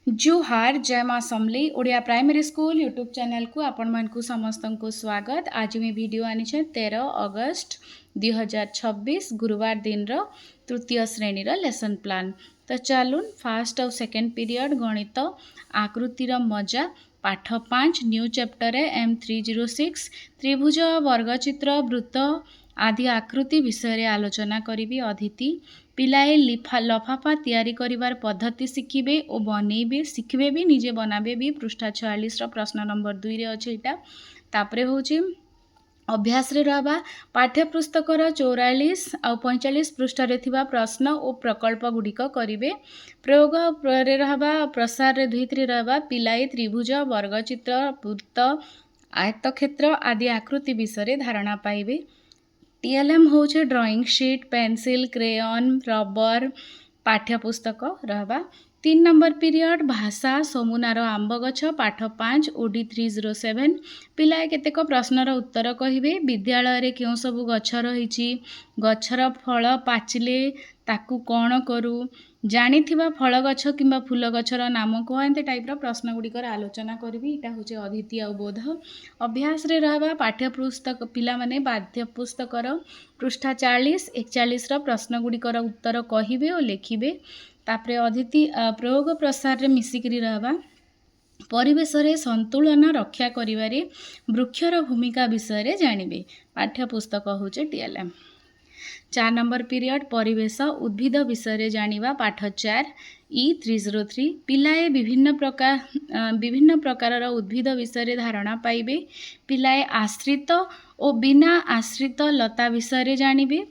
जुहार जय माँ Samalei Odia primary school YouTube channel को आपण मानकु समस्त को स्वागत। आज मैं वीडियो आनी 13 अगस्त 2026 गुरुवार दिन रो तृतीय श्रेणी रो लेसन प्लान। तो चलून फास्ट और सेकेंड पीरियड गणित आकृतिर मजा पाठ 5 न्यू चैप्टर M306 त्रिभुज वर्गचित्र वृत्त आदि आकृति विषय आलोचना करी। अदिति पिलाए लफाफा तैयारी करिवार पद्धति शिखिबे और बनइबे शिखबे भी निजे बनाबे भी। पृष्ठा 46 प्रश्न नंबर 2 रे अछि एटा। तापरे होछि अभ्यास रे रहबा पाठ्यपुस्तकर 44 और 45 पृष्ठ रे थिबा प्रश्न और प्रकल्प गुड़िक करिवे। प्रयोग रे रहबा प्रसार रे 2 रहबा पिलाए त्रिभुज वर्गचित्र वृत्त आयतक्षेत्र आदि आकृति विषय धारणा पाइबे। TLM होचे drawing sheet pencil crayon rubber पाठ्यपुस्तक रहबा। 3 नंबर पीरियड भाषा समुनार आंब गछ पाठ 5 OD 307 पिलाए केतेक प्रश्नर उत्तर कहिबे। विद्यालय रे क्यों सब गछ रहिछि गछर फल पाचिले ताकू कौन करू जानिथिबा फल गछ किंबा फूल गछर नाम कह एंते टाइप रो प्रश्न गुड़िकर आलोचना करबी। इटा होचे अदिति आ बोध। अभ्यास रे रहबा पाठ्यपुस्तक पिला माने पाठ्यपुस्तकर पृष्ठा 40 41 रो प्रश्न गुड़िकर उत्तर कहिबे और लिखिबे। तापरे अदिति प्रयोग प्रसार रे मिसिकरी रहबा परिवेश रे संतुलन रक्षा करिवारे वृक्षर भूमिका विषय रे जानिबे। पाठ्यपुस्तक होचे TLM। 4 नंबर पीरियड परिवेश उद्भिद विषय रे जानिबा पाठ 4 E303 पिलाए विभिन्न प्रकार उद्भिद विषय रे धारणा पाइबे। पिलाए आश्रित और बिना आश्रित लता विषय रे जानिबे।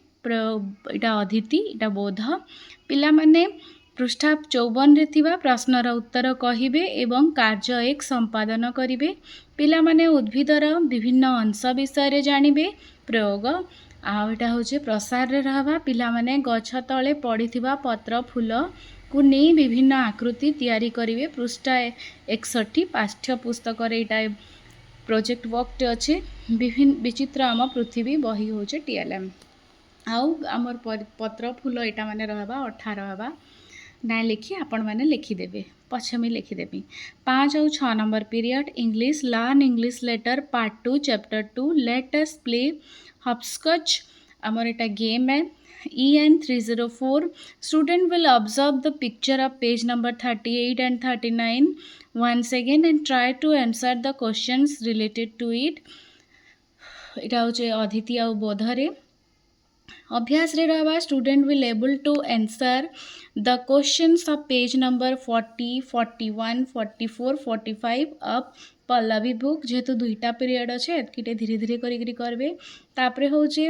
इटा अदिति इटा बोध। पिला माने पृष्ठा 54 रे थिबा प्रश्नर उत्तर कहिबे एवं कार्य 1 संपादन करिवे। पिला माने उद्भिदर विभिन्न अंश विषय रे जानिबे। प्रयोग आउटा होचे प्रसार रे रहबा पिला माने गछ तळे पड़िथिबा पत्र फूल को नहीं विभिन्न आकृति तैयारी करिवे। पृष्ठा 61 पाठ्यपुस्तक रे इटा प्रोजेक्ट वर्क अच्छे विभिन्न विचित्र आम पृथ्वी बही होचे TLM। आउ आमर पत्र फूल इटा माने रहबा 18 रहबा ना लिखी आपण माने लिखिदेवे पछे मैं लिखिदेवी। 5 और 6 number period English learn English letter part 2 chapter 2 let us play hopscotch. आमर एटा गेम है EN304 student will observe the picture of page number 38 and 39 once again and try to answer the questions related to it। इटा होचे अदिति आ बोधरे। अभ्यास रे रहबा student will able to answer the questions of page number 40 41 44 45 of Pallavi book. जेहेतु 2टा period अच्छे एतकिटे धीरे धीरे करी करबे। तापरे होचे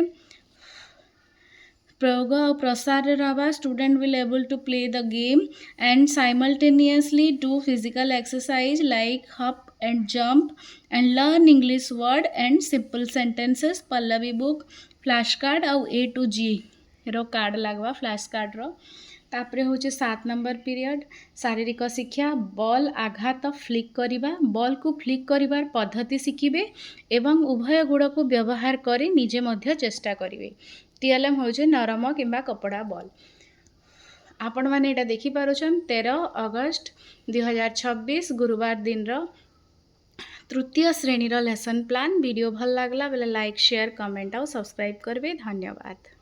प्रयोग और प्रसार रे रहबा student will able to play the game and simultaneously do physical exercise like hop and jump and learn English word and simple sentences. Pallavi book flash card और A to G रो कार्ड लगवा फ्लैश कार्ड रो। तापरे होचे 7 number period शारीरिक शिक्षा ball आघात flick करिबा बॉल को फ्लिक करिबार पद्धति शिखिबे एवं उभय गुड़ को व्यवहार करी निजे मध्य चेष्टा करिवे। TLM होचे नरम किंबा कपड़ा बॉल। आपण माने एटा देखि पारुछन 13 अगस्त 2026 गुरुवार दिन रो तृतीय श्रेणी रो लेसन प्लान। वीडियो भल लागला बेले लाइक शेयर कमेंट और सब्सक्राइब करबे। धन्यवाद।